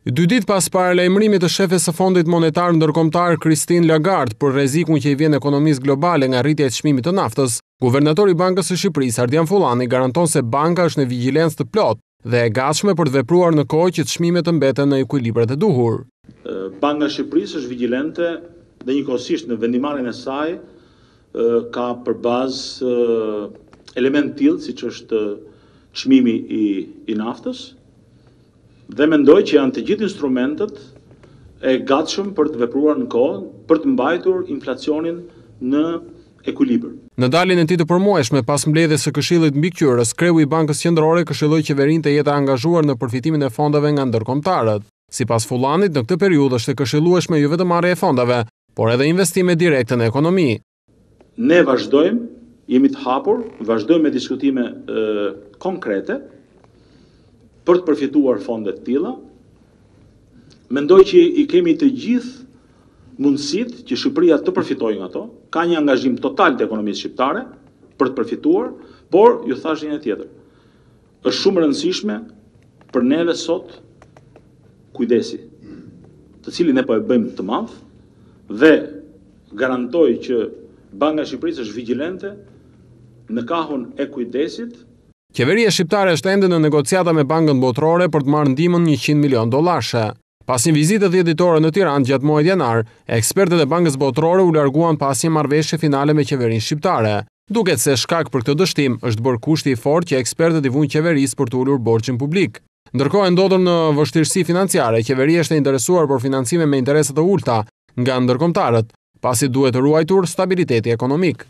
2 ditë pas paralajmërimit të shefes së Fondit Monetar Ndërkombëtar Christine Lagarde për rrezikun që i vjen ekonomisë globale nga rritja e çmimit të naftës, guvernatori i Bankës së Shqipërisë Ardian Fullani garanton se banka është në vigjilencë të plotë dhe e gatshme për të vepruar në kohë që çmimet të mbeten në ekuilibrat e duhur. Banka e Shqipërisë është vigjilente dhe njëkohësisht në vendimarrjen e saj ka për bazë element tillë siç është çmimi i naftës. Dhe mendoj që janë të gjithë instrumentet e gatshëm për të vepruar në kohë, për të mbajtur inflacionin në ekuilibër. Në daljen e tij të përmuajshme pas mbledhjes së Këshillit Mbikëqyrës, kreu i Bankës Qendrore këshilloi qeverinë të jetë angazhuar në përfitimin e fondeve nga ndërkombëtarët. Sipas Fullanit, në këtë periudhë është e këshillueshme jo vetëm marrja e fondeve, por edhe investime direkte në ekonomi. Ne vazhdojmë, jemi të hapur, vazhdojmë me diskutime konkrete për të përfituar fondet tilla. Mendoj që i kemi të gjithë mundësitë që Shqipëria të përfitojë nga ato. Ka një angazhim total të ekonomisë shqiptare për të përfituar, por ju thash një tjetër. Është shumë e rëndësishme për neve sot kujdesi, të cilin ne po e bëjmë të madh dhe garantoj që Banka e Shqipërisë është vigjilente në kahun e kujdesit. Qeveria shqiptare është ende në negociata me Bankën Botërore për të marrë ndihmën $100 milion. Pas një vizite dhjetëtore në Tiranë gjatë muajit janar, ekspertët e Bankës Botërore u larguan pas një marrëveshje finale me qeverinë shqiptare. Duket se shkak për këtë dështim është bërë kushti i fortë që ekspertët i vuajnë qeverisë për të ulur borxhin publik. Ndërkohë ndodhur në vështirësi financiare, qeveria është e interesuar për financime me interese të ulta nga ndërkombëtarët, pasi duhet të ruajtur stabiliteti ekonomik.